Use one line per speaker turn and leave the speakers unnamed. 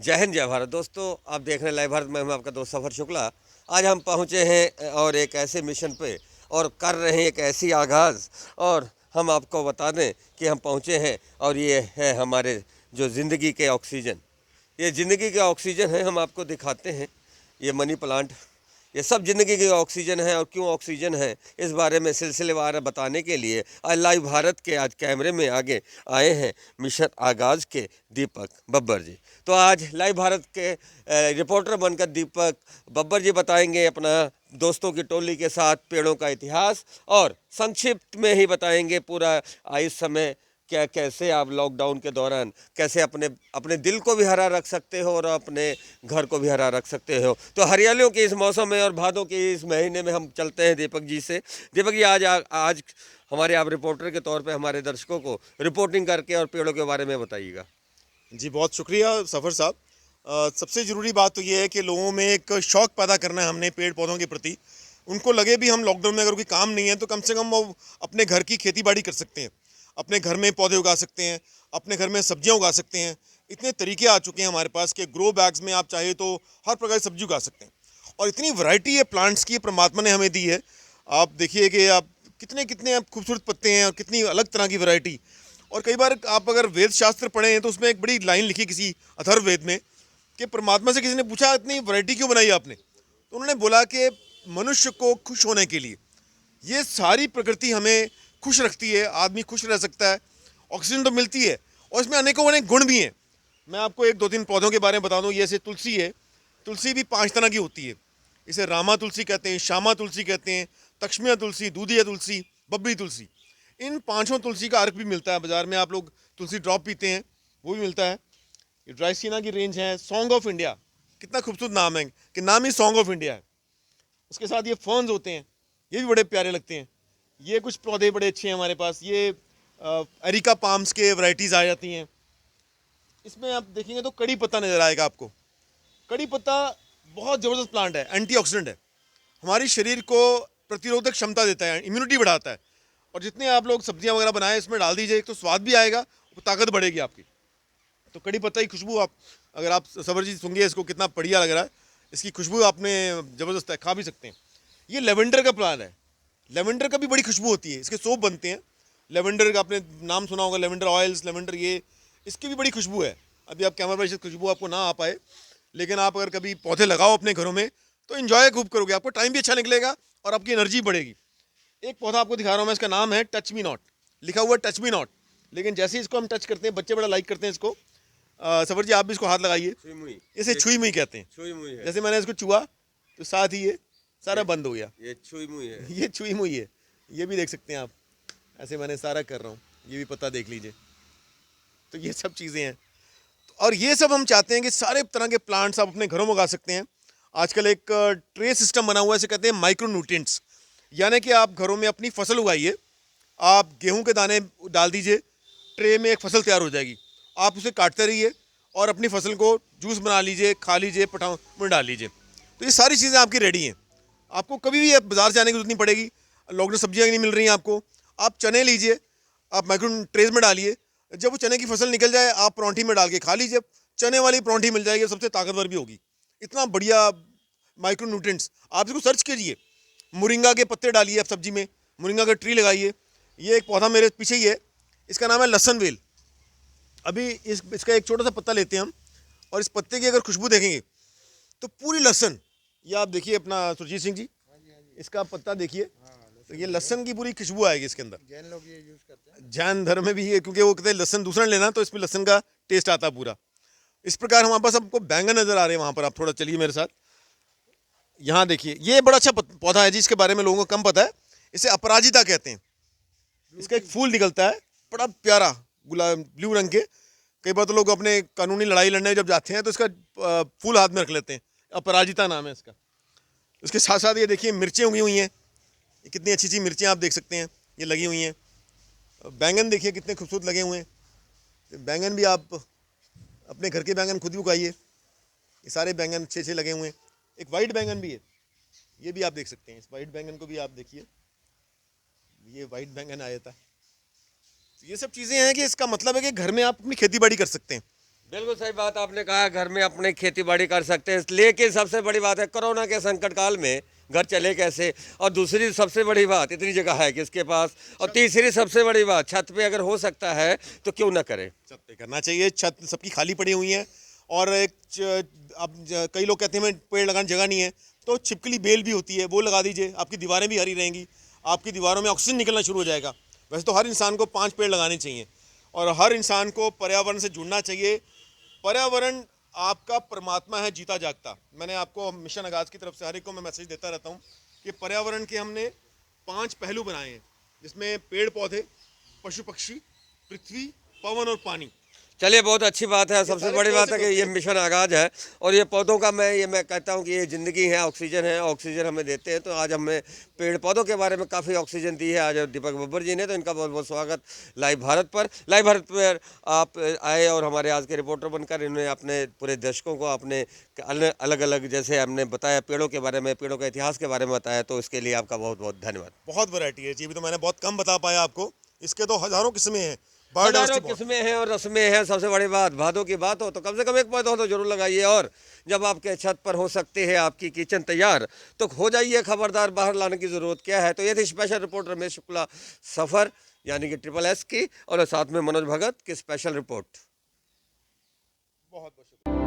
जय हिंद जय भारत। दोस्तों, आप देख रहे हैं लाइव भारत में, मैं आपका दोस्त सफ़र शुक्ला। आज हम पहुंचे हैं और एक ऐसे मिशन पे और कर रहे हैं एक ऐसी आगाज़। और हम आपको बता दें कि हम पहुंचे हैं और ये है हमारे जो ज़िंदगी के ऑक्सीजन। ये ज़िंदगी के ऑक्सीजन है, हम आपको दिखाते हैं। ये मनी प्लांट, ये सब ज़िंदगी की ऑक्सीजन है। और क्यों ऑक्सीजन है, इस बारे में सिलसिलेवार बताने के लिए आज लाइव भारत के आज कैमरे में आगे आए हैं मिशन आगाज़ के दीपक बब्बर जी। तो आज लाइव भारत के रिपोर्टर बनकर दीपक बब्बर जी बताएंगे अपना दोस्तों की टोली के साथ पेड़ों का इतिहास, और संक्षिप्त में ही बताएंगे पूरा इस समय क्या कैसे आप लॉकडाउन के दौरान कैसे अपने अपने दिल को भी हरा रख सकते हो और अपने घर को भी हरा रख सकते हो। तो हरियालियों के इस मौसम में और भादों के इस महीने में हम चलते हैं दीपक जी से। दीपक जी, आज हमारे आप रिपोर्टर के तौर पे हमारे दर्शकों को रिपोर्टिंग करके और पेड़ों के बारे में बताइएगा।
जी, बहुत शुक्रिया सफ़र साहब। सबसे ज़रूरी बात तो ये है कि लोगों में एक शौक़ पैदा करना है हमने पेड़ पौधों के प्रति। उनको लगे भी हम लॉकडाउन में अगर कोई काम नहीं है तो कम से कम वो अपने घर की खेती बाड़ी कर सकते हैं, अपने घर में पौधे उगा सकते हैं, अपने घर में सब्जियां उगा सकते हैं। इतने तरीके आ चुके हैं हमारे पास कि ग्रो बैग्स में आप चाहे तो हर प्रकार की सब्जी उगा सकते हैं। और इतनी वैरायटी है प्लांट्स की परमात्मा ने हमें दी है। आप देखिए कि आप कितने कितने आप खूबसूरत पत्ते हैं और कितनी अलग तरह की वैरायटी। और कई बार आप अगर वेद शास्त्र पढ़े हैं तो उसमें एक बड़ी लाइन लिखी किसी अथर्ववेद में कि परमात्मा से किसी ने पूछा इतनी वैरायटी क्यों बनाई आपने, तो उन्होंने बोला कि मनुष्य को खुश होने के लिए। ये सारी प्रकृति हमें खुश रखती है, आदमी खुश रह सकता है, ऑक्सीजन तो मिलती है और इसमें अनेकों अनेक गुण भी हैं। मैं आपको एक दो तीन पौधों के बारे में बता दूं। जैसे तुलसी है, तुलसी भी 5 तरह की होती है। इसे रामा तुलसी कहते हैं, श्यामा तुलसी कहते हैं, तक्ष्मिया तुलसी, दूधिया तुलसी, बब्बरी तुलसी। इन पांचों तुलसी का अर्क भी मिलता है बाजार में। आप लोग तुलसी ड्रॉप पीते हैं, वो भी मिलता है। ये ड्राइसिना की रेंज है। सॉन्ग ऑफ इंडिया, कितना खूबसूरत नाम है कि नाम ही सॉन्ग ऑफ इंडिया है। उसके साथ ये फर्न्स होते हैं, ये भी बड़े प्यारे लगते हैं। ये कुछ पौधे बड़े अच्छे हैं हमारे पास। ये एरिका पाम्स के वैरायटीज़ आ जाती हैं। इसमें आप देखेंगे तो कड़ी पत्ता नज़र आएगा आपको। कड़ी पत्ता बहुत ज़बरदस्त प्लांट है, एंटीऑक्सीडेंट है, हमारी शरीर को प्रतिरोधक क्षमता देता है, इम्यूनिटी बढ़ाता है। और जितने आप लोग सब्जियां वगैरह बनाएं इसमें डाल दीजिए, एक तो स्वाद भी आएगा, ताकत बढ़ेगी आपकी। तो कड़ी पत्ता की खुशबू आप, अगर आप सबर जी सूंघिए इसको, कितना बढ़िया लग रहा है। इसकी खुशबू आपने ज़बरदस्त है, खा भी सकते हैं। ये लेवेंडर का प्लांट है। लेवेंडर का भी बड़ी खुशबू होती है, इसके सोप बनते हैं। लेवेंडर का आपने नाम सुना होगा, लेवेंडर ऑयल्स, लेवेंडर ये, इसकी भी बड़ी खुशबू है। अभी आप कैमरा पर खुशबू आपको ना आ पाए, लेकिन आप अगर कभी पौधे लगाओ अपने घरों में तो इन्जॉय खूब करोगे, आपको टाइम भी अच्छा निकलेगा और आपकी एनर्जी बढ़ेगी। एक पौधा आपको दिखा रहा हूँ मैं, इसका नाम है टच मी नॉट। लिखा हुआ है टच मी नॉट, लेकिन जैसे ही इसको हम टच करते हैं बच्चे बड़ा लाइक करते हैं इसको। सबर जी आप भी इसको हाथ लगाइए, इसे छुई मुई कहते हैं।
छुई मुई है।
जैसे मैंने इसको छुआ तो साथ ही ये सारा बंद हो गया।
ये छुई मुई है।
ये छुई मुई है, ये भी देख सकते हैं आप। ऐसे मैंने सारा कर रहा हूँ, ये भी पत्ता देख लीजिए। तो ये सब चीज़ें हैं। और ये सब हम चाहते हैं कि सारे तरह के प्लांट्स आप अपने घरों में उगा सकते हैं। आजकल एक ट्रे सिस्टम बना हुआ है, इसे कहते हैं माइक्रो न्यूट्रिएंट्स। यानी कि आप घरों में अपनी फसल उगाइए, आप गेहूं के दाने डाल दीजिए, ट्रे में एक फसल तैयार हो जाएगी। आप उसे काटते रहिए और अपनी फसल को जूस बना लीजिए, खा लीजिए, पटाओ में डाल लीजिए। तो ये सारी चीज़ें आपकी रेडी हैं। आपको कभी भी बाजार जाने की जरूरत नहीं पड़ेगी। लॉकडाउन सब्जियां नहीं मिल रही हैं आपको, आप चने लीजिए, आप माइक्रो ट्रेज में डालिए। जब वो चने की फसल निकल जाए आप परौंठी में डाल के खा लीजिए। चने वाली परौंठी मिल जाएगी, सबसे ताकतवर भी होगी। इतना बढ़िया माइक्रो न्यूट्रिएंट्स, आप इसको सर्च कीजिए। मोरिंगा के पत्ते डालिए आप सब्जी में, मोरिंगा का ट्री लगाइए। ये एक पौधा मेरे पीछे ही है, इसका नाम है लहसन वेल। अभी इसका एक छोटा सा पत्ता लेते हैं हम, और इस पत्ते की अगर खुशबू देखेंगे तो पूरी लहसन, ये आप देखिए अपना सुरजीत सिंह जी, इसका पत्ता देखिए, तो ये लहसन की पूरी खुशबू आएगी इसके अंदर।
जैन लोग ये यूज करते हैं।
जैन धर्म में भी है, क्योंकि वो कहते हैं लहसन दूसरा लेना तो इसमें लहसन का टेस्ट आता है पूरा। इस प्रकार हमारे पास आपको बैंगन नजर आ रहे हैं वहां पर, आप थोड़ा चलिए मेरे साथ। यहाँ देखिए, ये बड़ा अच्छा पौधा है जिसके बारे में लोगों को कम पता है। इसे अपराजिता कहते हैं। इसका एक फूल निकलता है बड़ा प्यारा, गुलाब ब्लू रंग के। कई बार तो लोग अपने कानूनी लड़ाई लड़ने जब जाते हैं तो इसका फूल हाथ में रख लेते हैं। अपराजिता नाम है इसका। उसके साथ साथ ये देखिए मिर्चें उगी हुई हैं, ये कितनी अच्छी अच्छी मिर्चें आप देख सकते हैं, ये लगी हुई हैं। बैंगन देखिए कितने खूबसूरत लगे हुए हैं। तो बैंगन भी आप अपने घर के बैंगन खुद ही उगाइए। ये सारे बैंगन अच्छे अच्छे लगे हुए हैं। एक वाइट बैंगन भी है, ये भी आप देख सकते हैं। इस वाइट बैंगन को भी आप देखिए, ये वाइट बैंगन आया था। तो ये सब चीज़ें हैं कि इसका मतलब है कि घर में आप अपनी खेती बाड़ी कर सकते हैं।
बिल्कुल सही बात आपने कहा, घर में अपने खेती बाड़ी कर सकते हैं, लेकिन सबसे बड़ी बात है कोरोना के संकट काल में घर चले कैसे। और दूसरी सबसे बड़ी बात, इतनी जगह है किसके पास। और तीसरी सबसे बड़ी बात, छत पे अगर हो सकता है तो क्यों ना करें।
छत पे करना चाहिए, छत सबकी खाली पड़ी हुई है। और अब कई लोग कहते हैं हमें पेड़ लगाने जगह नहीं है, तो छिपकली बेल भी होती है, वो लगा दीजिए, आपकी दीवारें भी हरी रहेंगी, आपकी दीवारों में ऑक्सीजन निकलना शुरू हो जाएगा। वैसे तो हर इंसान को 5 पेड़ लगाने चाहिए और हर इंसान को पर्यावरण से जुड़ना चाहिए। पर्यावरण आपका परमात्मा है जीता जागता। मैंने आपको मिशन आगाज़ की तरफ से हर एक को मैं मैसेज देता रहता हूँ कि पर्यावरण के हमने 5 पहलू बनाए हैं, जिसमें पेड़ पौधे, पशु पक्षी, पृथ्वी, पवन और पानी।
चलिए, बहुत अच्छी बात है। सबसे
सारे
बड़ी
पौधे
बात है कि
होते
ये
हैं।
मिशन आगाज है और ये पौधों का मैं कहता हूँ कि ये ज़िंदगी है, ऑक्सीजन है, ऑक्सीजन हमें देते हैं। तो आज हमें पेड़ पौधों के बारे में काफ़ी ऑक्सीजन दी है आज दीपक बब्बर जी ने, तो इनका बहुत बहुत स्वागत लाइव भारत पर। लाइव भारत पर आप आए और हमारे आज के रिपोर्टर बनकर इन्होंने अपने पूरे दर्शकों को अपने अलग अलग, जैसे हमने बताया पेड़ों के बारे में, पेड़ों के इतिहास के बारे में बताया, तो इसके लिए आपका बहुत बहुत धन्यवाद।
बहुत वैरायटी है जी, अभी तो मैंने बहुत कम बता पाया आपको, इसके तो हज़ारों किस्में हैं,
हज़ारों
बायोडाइवर्सिटी बहुत।
किस्में हैं और रस्में हैं। सबसे बड़ी बात, भादों की बात हो तो कम से कम एक पौधा हो तो जरूर लगाइए। और जब आपके छत पर हो सकती है आपकी किचन तैयार, तो हो जाइए खबरदार, बाहर लाने की ज़रूरत क्या है। तो ये थी स्पेशल रिपोर्ट रमेश शुक्ला सफ़र यानी कि ट्रिपल S की, और साथ में मनोज भगत की स्पेशल रिपोर्ट।
बहुत बहुत शुक्रिया।